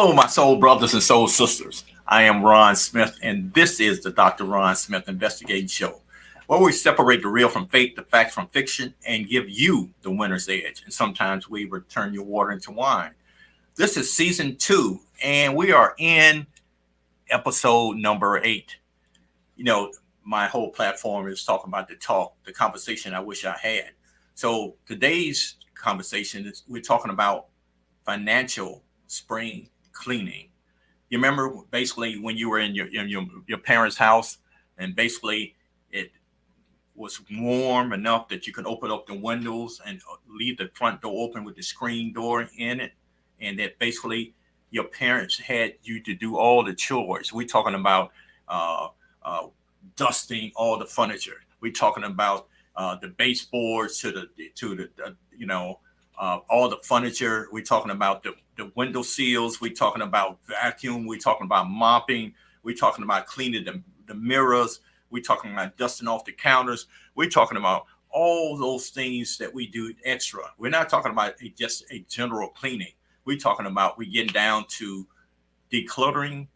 Hello, my soul brothers and soul sisters. I am Ron Smith, and this is the Dr. Ron Smith Investigating Show, where we separate the real from fake, the facts from fiction, and give you the winner's edge. And sometimes we turn your water into wine. This is season 2, and we are in episode number 8. You know, my whole platform is talking about the conversation I wish I had. So today's conversation is we're talking about financial spring cleaning. You remember basically when you were in your parents' house, and basically it was warm enough that you could open up the windows and leave the front door open with the screen door in it, and that basically your parents had you to do all the chores. We're talking about uh, uh, dusting all the furniture. We're talking about the baseboards to all the furniture. We're talking about the window seals. We're talking about vacuum. We're talking about mopping. We're talking about cleaning the mirrors. We're talking about dusting off the counters. We're talking about all those things that we do extra. We're not talking about just a general cleaning. We're talking about we getting down to decluttering,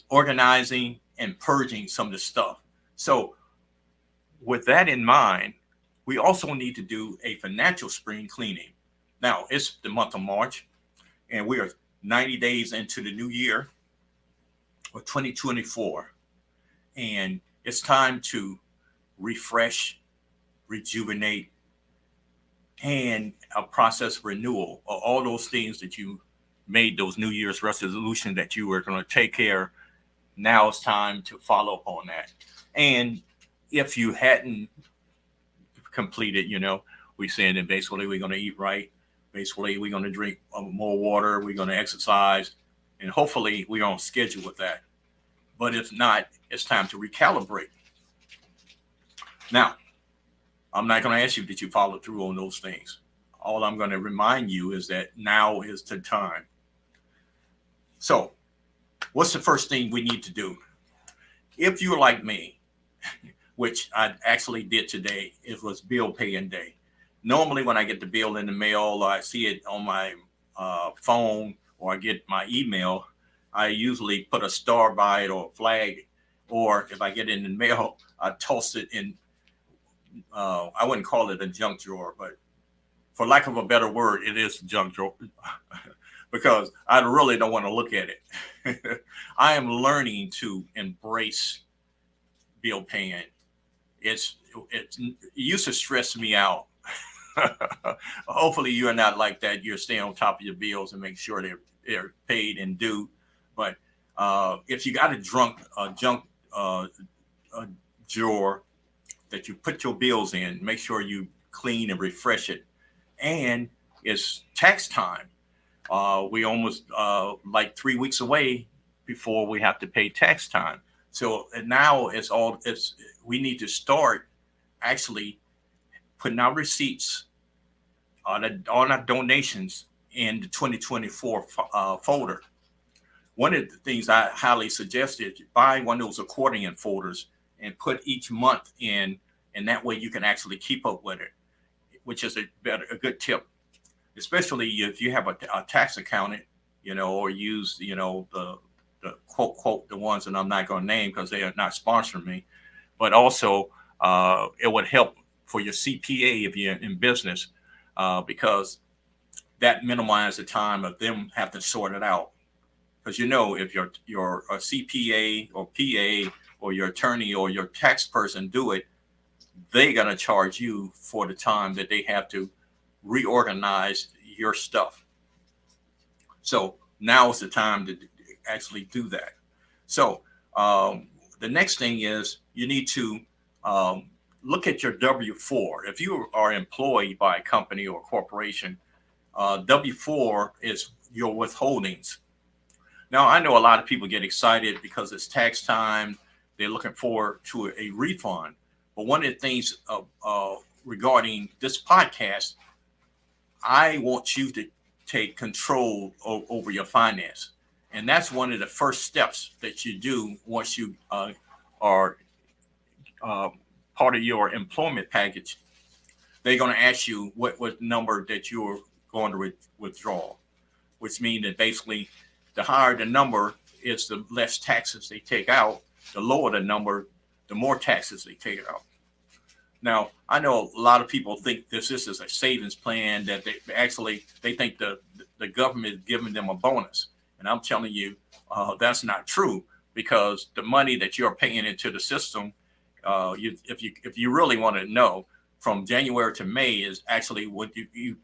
organizing, and purging some of the stuff. So with that in mind, we also need to do a financial spring cleaning. Now, it's the month of March, and we are 90 days into the new year of 2024. And it's time to refresh, rejuvenate, and a process renewal of all those things that you made those New Year's resolutions that you were going to take care. Now it's time to follow up on that. And if you hadn't completed, we saying that basically we're going to eat right. Basically, we're going to drink more water. We're going to exercise, and hopefully we're on schedule with that. But if not, it's time to recalibrate. Now, I'm not going to ask you that you follow through on those things. All I'm going to remind you is that now is the time. So, what's the first thing we need to do? If you're like me, which I actually did today, it was bill paying day. Normally, when I get the bill in the mail or I see it on my phone or I get my email, I usually put a star by it or a flag. Or if I get it in the mail, I toss it in. I wouldn't call it a junk drawer, but for lack of a better word, it is a junk drawer because I really don't want to look at it. I am learning to embrace bill paying. It used to stress me out. Hopefully you are not like that. You're staying on top of your bills and make sure they're paid and due. But if you got a junk drawer that you put your bills in, make sure you clean and refresh it. And it's tax time. We almost like 3 weeks away before we have to pay tax time. So now we need to start actually putting our receipts on our donations in the 2024 folder. One of the things I highly suggest is buy one of those accordion folders and put each month in, and that way you can actually keep up with it, which is a good tip, especially if you have a tax accountant, or use, the quote, the ones that I'm not going to name because they are not sponsoring me, but also it would help for your CPA if you're in business because that minimizes the time of them have to sort it out. Because if your a CPA or PA or your attorney or your tax person do it, they're going to charge you for the time that they have to reorganize your stuff. So now is the time to actually do that. So the next thing is you need to look at your W-4. If you are employed by a company or corporation, W-4 is your withholdings. Now, I know a lot of people get excited because it's tax time. They're looking forward to a refund. But one of the things regarding this podcast, I want you to take control over your finance. And that's one of the first steps that you do once you are part of your employment package. They're going to ask you what number that you're going to withdraw, which means that basically the higher the number is, the less taxes they take out. The lower the number, the more taxes they take out. Now, I know a lot of people think this is a savings plan, that they think the government is giving them a bonus. And I'm telling you, that's not true, because the money that you're paying into the system, if you really want to know, from January to May is actually what you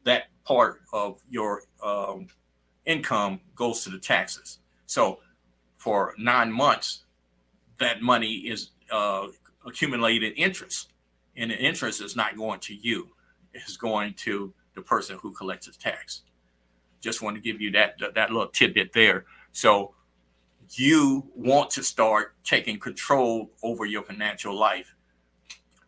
that part of your income goes to the taxes. So for 9 months, that money is accumulated interest, and the interest is not going to you; it's going to the person who collects the tax. Just want to give you that little tidbit there. So you want to start taking control over your financial life.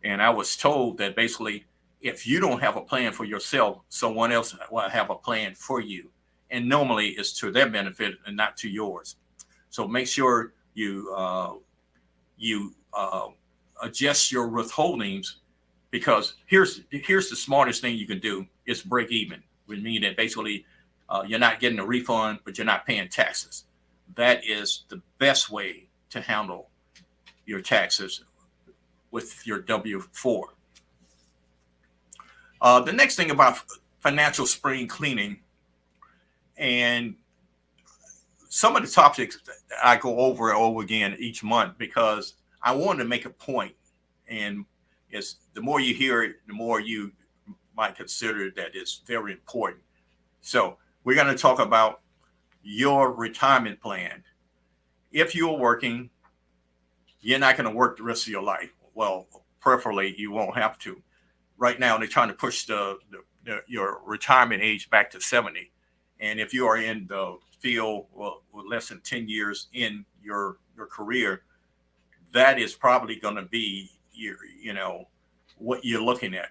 And I was told that basically, if you don't have a plan for yourself, someone else will have a plan for you. And normally it's to their benefit and not to yours. So make sure you adjust your withholdings, because here's the smartest thing you can do is break even, which means that basically you're not getting a refund, but you're not paying taxes. That is the best way to handle your taxes with your W-4. The next thing about financial spring cleaning, and some of the topics that I go over and over again each month, because I wanted to make a point, and it's the more you hear it, the more you might consider that it's very important. So we're going to talk about your retirement plan. If you're working, you're not going to work the rest of your life. Well, preferably you won't have to. Right now, they're trying to push your retirement age back to 70. And if you are in the field with less than 10 years in your career, that is probably going to be what you're looking at.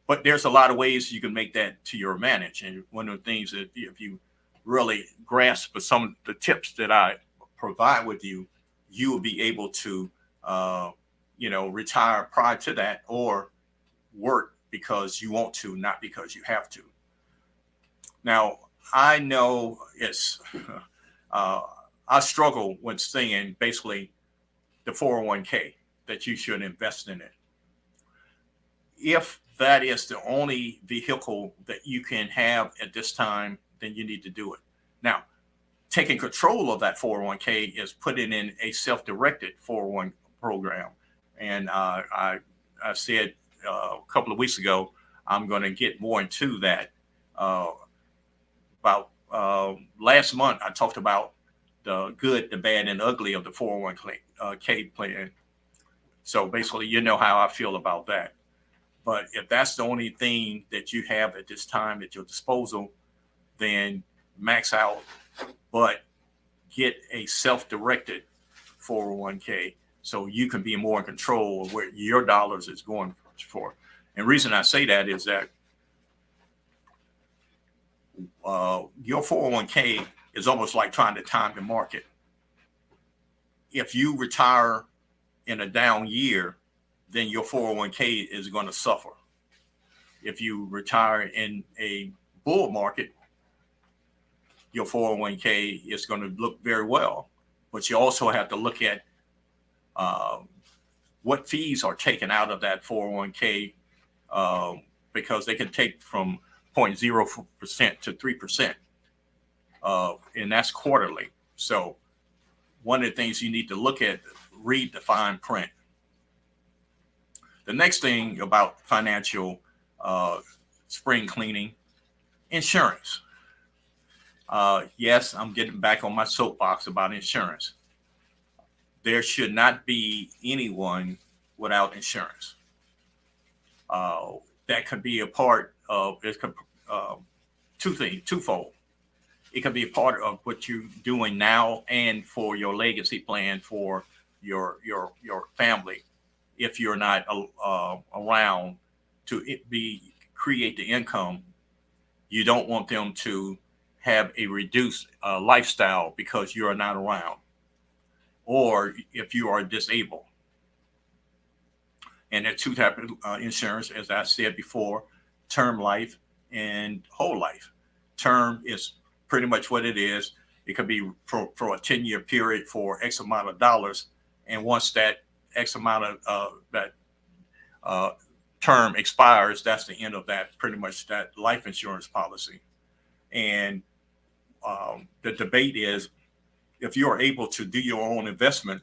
But there's a lot of ways you can make that to your advantage. And one of the things that if you really grasp some of the tips that I provide with you, you will be able to, retire prior to that, or work because you want to, not because you have to. Now, I know I struggle with saying basically the 401k, that you should invest in it. If that is the only vehicle that you can have at this time, then you need to do it. Now, taking control of that 401k is putting in a self-directed 401 program. And I said a couple of weeks ago, I'm going to get more into that. About last month, I talked about the good, the bad, and ugly of the 401k plan. So basically, you know how I feel about that. But if that's the only thing that you have at this time at your disposal, then max out, but get a self-directed 401k so you can be more in control of where your dollars is going for. And the reason I say that is that your 401k is almost like trying to time the market. If you retire in a down year, then your 401k is going to suffer. If you retire in a bull market, your 401k is going to look very well. But you also have to look at what fees are taken out of that 401k, because they can take from 0.0% to 3%, and that's quarterly. So one of the things you need to look at, read the fine print. The next thing about financial spring cleaning, insurance. Yes, I'm getting back on my soapbox about insurance. There should not be anyone without insurance. That could be a part of it. Twofold. It can be a part of what you're doing now and for your legacy plan for your family. If you're not around to create the income, you don't want them to have a reduced lifestyle because you are not around, or if you are disabled. And there are two types of insurance, as I said before: term life and whole life. Term is pretty much what it is. It could be for a 10-year period for X amount of dollars. And once that X amount of that term expires, that's the end of that, pretty much that life insurance policy. And the debate is, if you are able to do your own investment,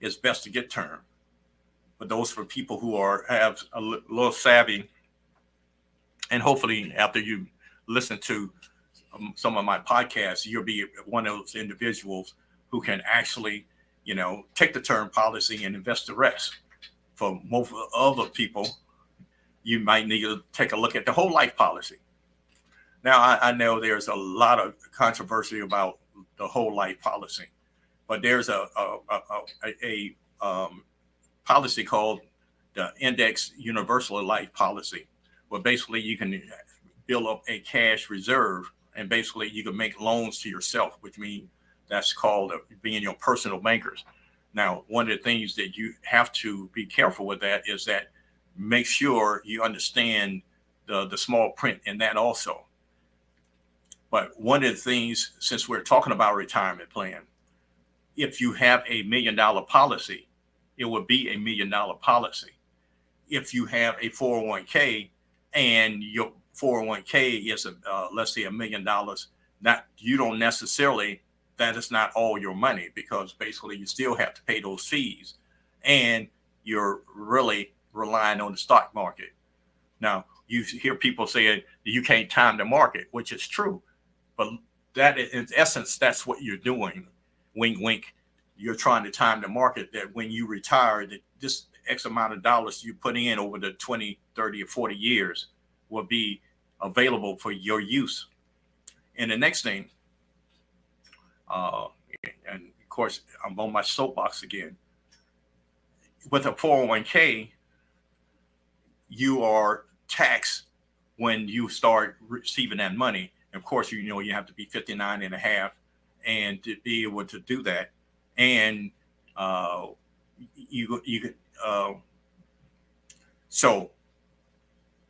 it's best to get term. But those for people who have a little savvy, and hopefully after you listen to some of my podcasts, you'll be one of those individuals who can actually, take the term policy and invest the rest. For most other people, you might need to take a look at the whole life policy. Now, I know there's a lot of controversy about the whole life policy, but there's a policy called the Index Universal Life Policy, where basically you can build up a cash reserve, and basically you can make loans to yourself, which means that's called being your personal bankers. Now, one of the things that you have to be careful with that is that make sure you understand the small print in that also. But one of the things, since we're talking about a retirement plan, if you have a $1 million policy, it would be a $1 million policy. If you have a 401k and your 401k is let's say $1 million, you don't necessarily, that is not all your money, because basically you still have to pay those fees, and you're really relying on the stock market. Now, you hear people saying you can't time the market, which is true, but that in essence, that's what you're doing. Wink, wink. You're trying to time the market, that when you retire, that this X amount of dollars you put in over the 20, 30, or 40 years will be available for your use. And the next thing, and of course, I'm on my soapbox again. With a 401k, you are taxed when you start receiving that money. And of course, you have to be 59 and a half and to be able to do that. And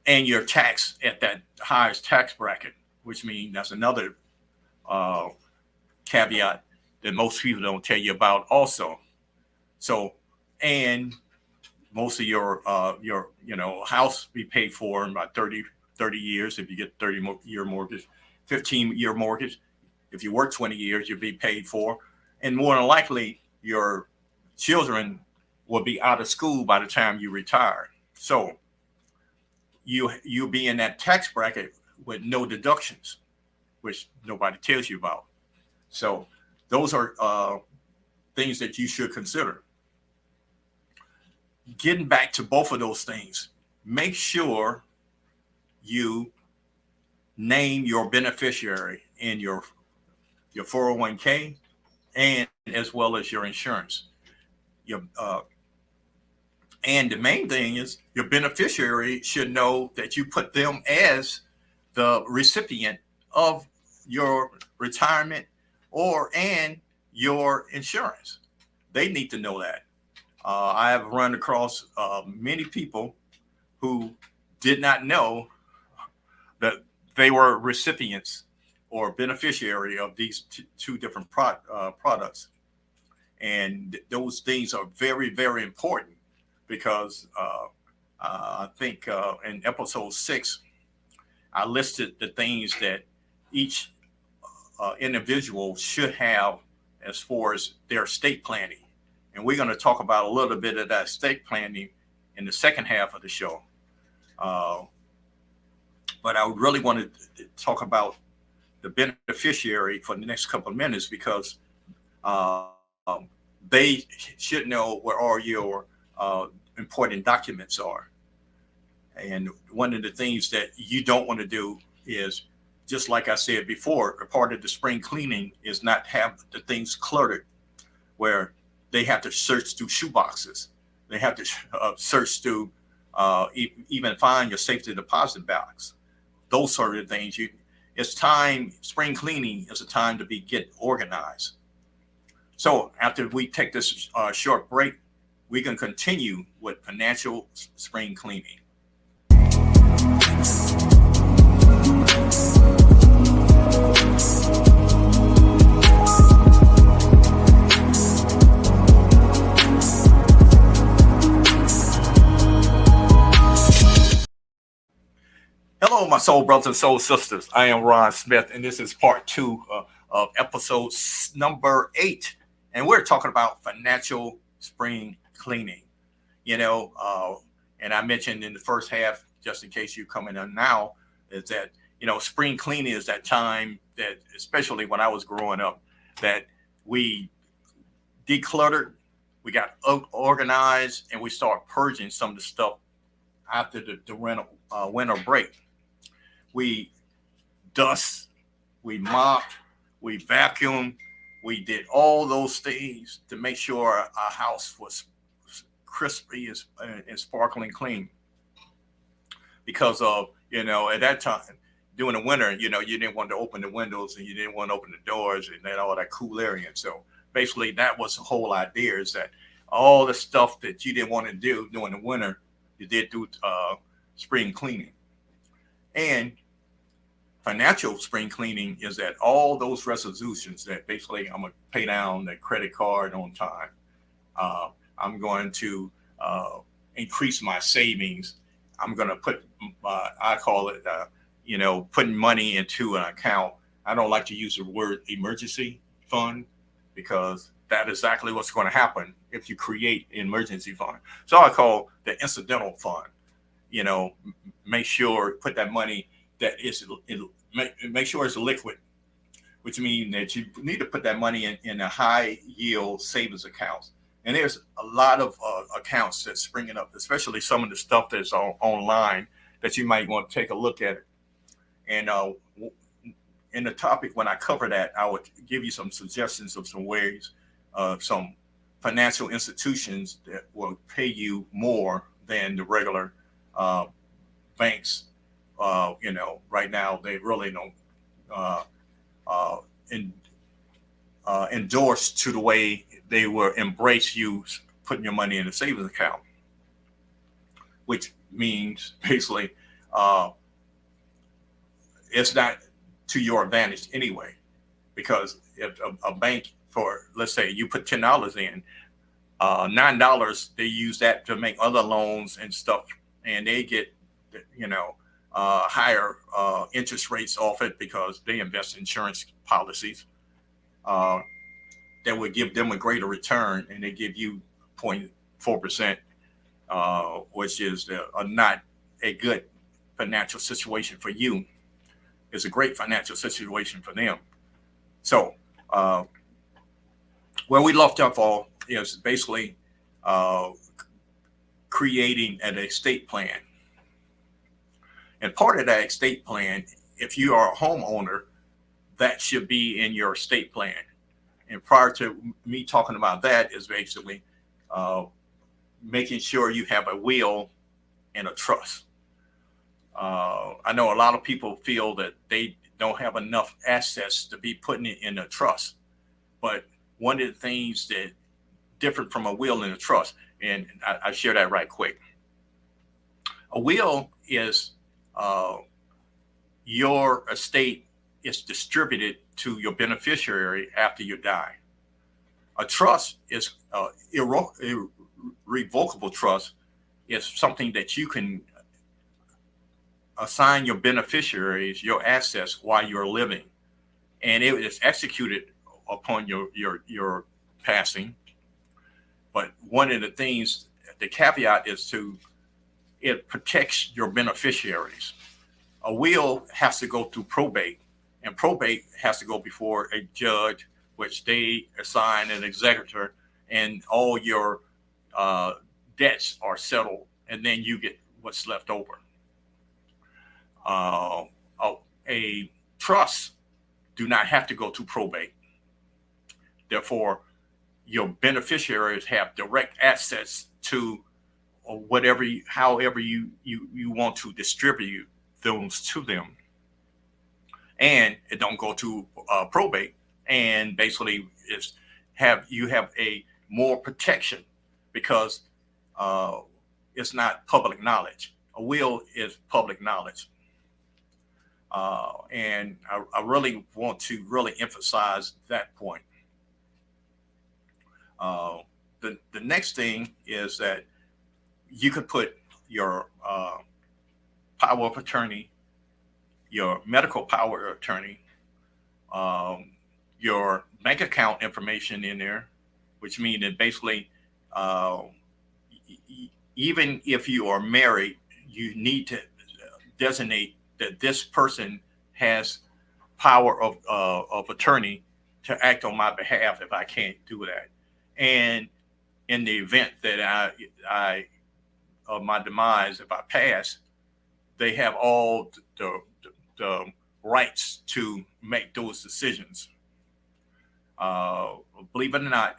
and you're taxed at that highest tax bracket, which means that's another caveat that most people don't tell you about also. So, and most of your house be paid for in about 30 years if you get 30-year mortgage, 15-year mortgage. If you work 20 years, you'll be paid for. And more than likely, your children will be out of school by the time you retire. So you'll be in that tax bracket with no deductions, which nobody tells you about. So those are things that you should consider. Getting back to both of those things, make sure you name your beneficiary in your 401k and as well as your insurance. And the main thing is your beneficiary should know that you put them as the recipient of your retirement and your insurance. They need to know that. I have run across many people who did not know that they were recipients or beneficiary of these two different products. And those things are very, very important, because I think in episode 6, I listed the things that each individual should have as far as their estate planning. And we're going to talk about a little bit of that estate planning in the second half of the show. But I really want to talk about the beneficiary for the next couple of minutes, because they should know where all your important documents are. And one of the things that you don't want to do is, just like I said before, a part of the spring cleaning is not have the things cluttered where they have to search through shoeboxes. They have to search through even find your safety deposit box. Those sort of things. It's time, spring cleaning is a time to get organized. So after we take this short break, we can continue with financial spring cleaning. soul brothers and soul sisters. I am Ron Smith, and this is part two of episode number 8. And we're talking about financial spring cleaning. You know, and I mentioned in the first half, just in case you're coming in now, is that, spring cleaning is that time that, especially when I was growing up, that we decluttered, we got organized, and we start purging some of the stuff after the winter break. We dust, we mopped, we vacuumed, we did all those things to make sure our house was crispy and sparkling clean. Because of, at that time, during the winter, you didn't want to open the windows and you didn't want to open the doors and all that cool air in. So basically, that was the whole idea, is that all the stuff that you didn't want to do during the winter, you did do spring cleaning. And financial spring cleaning is that all those resolutions that basically I'm going to pay down the credit card on time. I'm going to increase my savings. I'm going to put, I call it, putting money into an account. I don't like to use the word emergency fund, because that is exactly what's going to happen if you create an emergency fund. So I call the incidental fund. Make sure, put that money that is, make sure it's liquid, which means that you need to put that money in a high yield savings accounts. And there's a lot of accounts that's springing up, especially some of the stuff that's online, that you might want to take a look at it. And in the topic, when I cover that, I would give you some suggestions of some ways, some financial institutions that will pay you more than the regular banks. Right now they really don't endorse to the way they will embrace you putting your money in a savings account, which means basically it's not to your advantage anyway, because if a bank, for let's say you put $10 in, $9 they use that to make other loans and stuff, and they get higher interest rates off it because they invest in insurance policies that would give them a greater return, and they give you 0.4%, which is not a good financial situation for you. It's a great financial situation for them. So where we left off all is basically creating an estate plan. And part of that estate plan, if you are a homeowner, that should be in your estate plan. And prior to me talking about that, is basically making sure you have a will and a trust. I know a lot of people feel that they don't have enough assets to be putting it in a trust. But one of the things that different from a will and a trust, and I share that right quick. A will is your estate is distributed to your beneficiary after you die. A trust is irrevocable trust, is something that you can assign your beneficiaries your assets while you're living, and it is executed upon your passing. But one of the things, the caveat is it protects your beneficiaries. A will has to go through probate, and probate has to go before a judge, which they assign an executor, and all your debts are settled, and then you get what's left over. A trust do not have to go to probate. Therefore, your beneficiaries have direct access to however you want to distribute those to them, and it don't go to probate. And basically, you have a more protection, because it's not public knowledge. A will is public knowledge. And I really want to really emphasize that point. The next thing is that you could put your power of attorney your medical power of attorney, um, your bank account information in there, which means that basically, uh, even if you are married, you need to designate that this person has power of attorney to act on my behalf if I can't do that. And in the event that I of my demise, if I pass, they have all the rights to make those decisions. Uh, Believe it or not,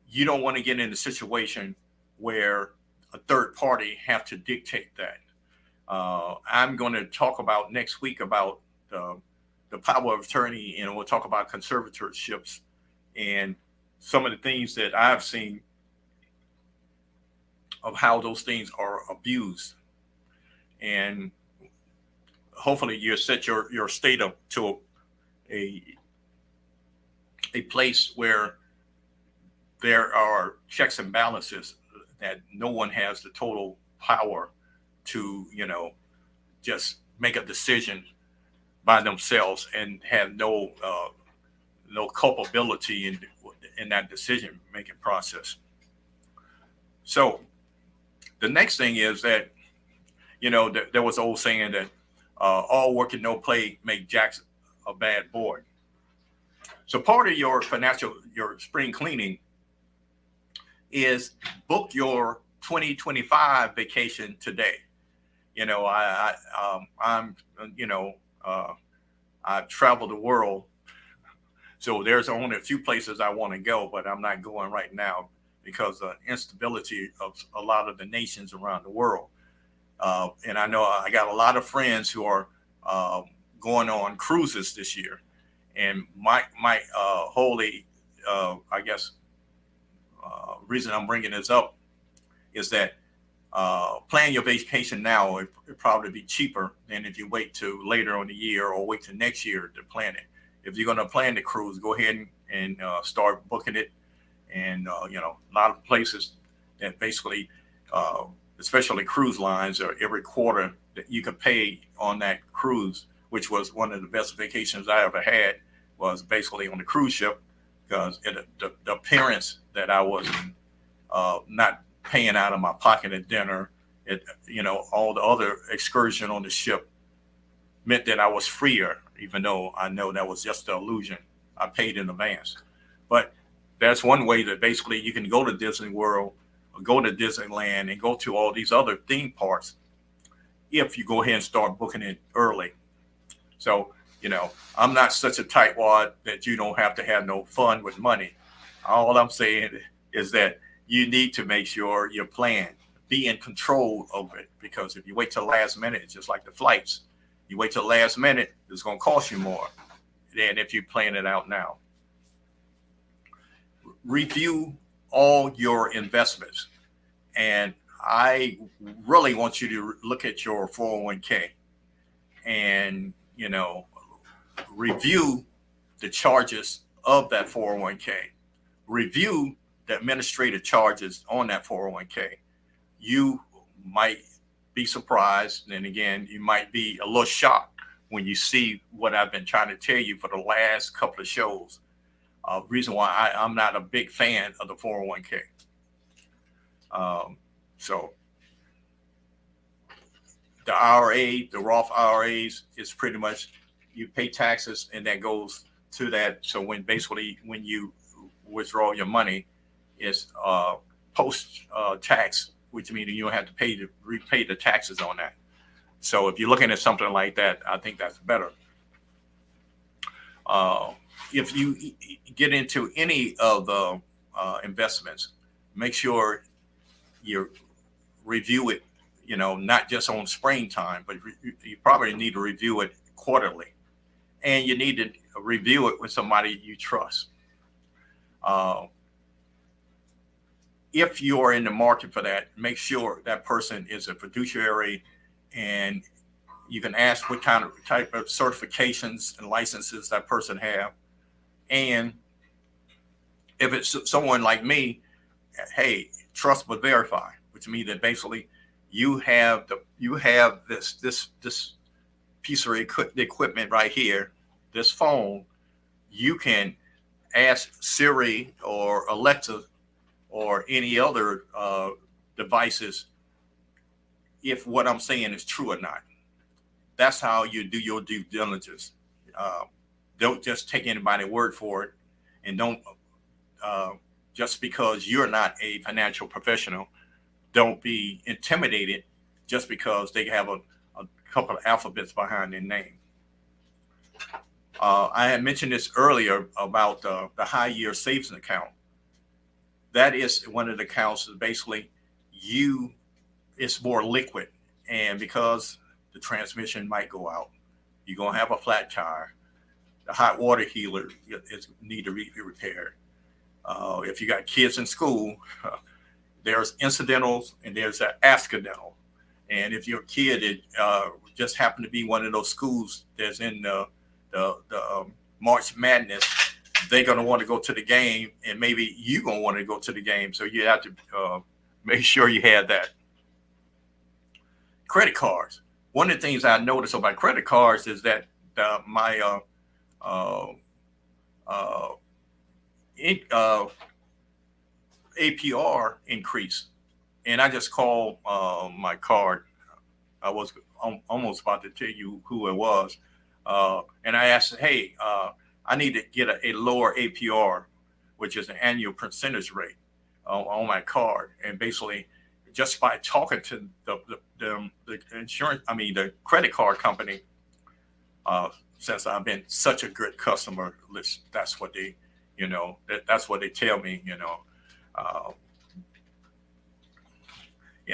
you don't want to get in a situation where a third party have to dictate that. I'm going to talk about next week about the power of attorney, and we'll talk about conservatorships and some of the things that I've seen of how those things are abused. And hopefully you set your state up to a a place where there are checks and balances, that no one has the total power to, just make a decision by themselves and have no culpability in that decision making process. So the next thing is that, there was an old saying that all work and no play make Jack a bad boy. So part of your spring cleaning is book your 2025 vacation today. I'm, I travel the world, so there's only a few places I want to go, but I'm not going right now because of instability of a lot of the nations around the world. And I know I got a lot of friends who are going on cruises this year, and my holy, I guess, reason I'm bringing this up is that plan your vacation now. It'd probably be cheaper than if you wait to later on the year or wait to next year to plan it. If you're going to plan the cruise, go ahead and start booking it. And a lot of places that basically, especially cruise lines, are every quarter that you could pay on that cruise, which was one of the best vacations I ever had, was basically on the cruise ship, because the appearance that I was not paying out of my pocket at dinner, all the other excursion on the ship meant that I was freer, even though I know that was just the illusion. I paid in advance. But that's one way that basically you can go to Disney World or go to Disneyland and go to all these other theme parks if you go ahead and start booking it early. So, I'm not such a tightwad that you don't have to have no fun with money. All I'm saying is that you need to make sure your plan, be in control of it, because if you wait till the last minute, it's just like the flights. You wait till the last minute, it's going to cost you more than if you plan it out now. Review all your investments. And I really want you to look at your 401k and, review the charges of that 401k. Review the administrative charges on that 401k. You might be surprised. And again, you might be a little shocked when you see what I've been trying to tell you for the last couple of shows. Reason why I'm not a big fan of the 401k. So the IRA, the Roth IRAs, is pretty much you pay taxes and that goes to that. So when you withdraw your money, it's post tax, which means you don't have to repay the taxes on that. So if you're looking at something like that, I think that's better. If you get into any of the investments, make sure you review it, not just on springtime, but you probably need to review it quarterly. And you need to review it with somebody you trust. If you're in the market for that, make sure that person is a fiduciary, and you can ask what type of certifications and licenses that person have. And if it's someone like me, hey, trust but verify, which means that basically you have this piece of equipment right here, this phone, you can ask Siri or Alexa or any other devices if what I'm saying is true or not. That's how you do your due diligence. Uh, don't just take anybody's word for it, and don't just because you're not a financial professional, don't be intimidated just because they have a couple of alphabets behind their name. I had mentioned this earlier about the high yield savings account. That is one of the accounts that basically it's more liquid. And because the transmission might go out, you're going to have a flat tire. The hot water heater is need to be repaired. If you got kids in school, there's incidentals and there's an accidental. And if your kid just happened to be one of those schools that's in the March Madness, they're going to want to go to the game, and maybe you're going to want to go to the game. So you have to make sure you have that. Credit cards. One of the things I noticed about credit cards is that my APR increased, and I just called my card. I was almost about to tell you who it was, and I asked, "Hey, I need to get a lower APR, which is an annual percentage rate on my card." And basically, just by talking to the insurance, the credit card company, since I've been such a good customer, that's what they, that's what they tell me, and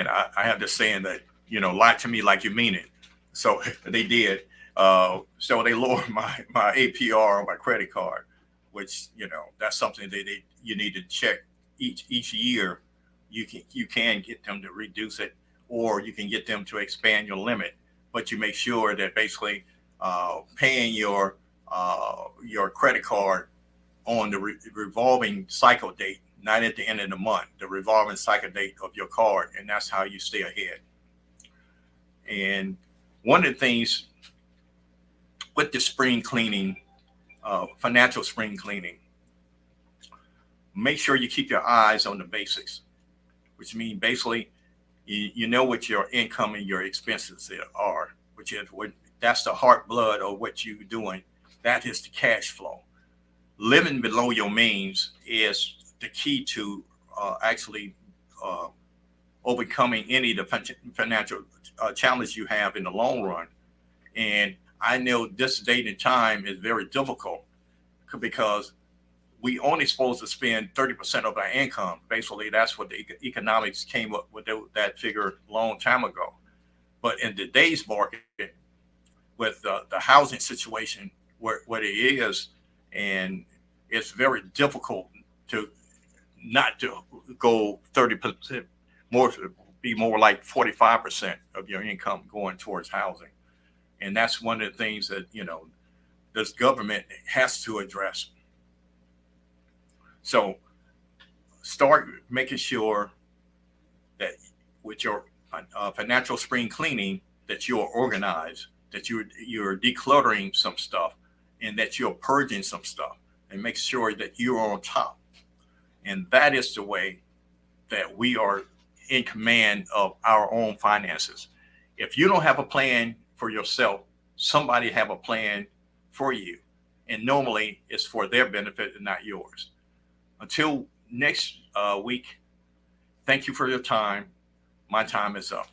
I have this saying that, lie to me like you mean it. So they did. So they lowered my APR on my credit card, which, that's something that you need to check each year. You can get them to reduce it, or you can get them to expand your limit, but you make sure that basically paying your credit card on the revolving cycle date, not at the end of the month, the revolving cycle date of your card, and that's how you stay ahead. And one of the things with the spring cleaning, financial spring cleaning, make sure you keep your eyes on the basics, which means basically you know what your income and your expenses are, which is that's the heart blood of what you're doing. That is the cash flow. Living below your means is the key to actually overcoming any of the financial challenge you have in the long run. And I know this date and time is very difficult because we only supposed to spend 30% of our income. Basically, that's what the economics came up with that figure a long time ago. But in today's market, with the housing situation where it is, and it's very difficult to not to go 30%, be more like 45% of your income going towards housing. And that's one of the things that, this government has to address. So start making sure that with your financial spring cleaning, that you're organized, that you're decluttering some stuff, and that you're purging some stuff, and make sure that you're on top. And that is the way that we are in command of our own finances. If you don't have a plan for yourself, somebody have a plan for you. And normally it's for their benefit and not yours. Until next week, thank you for your time. My time is up.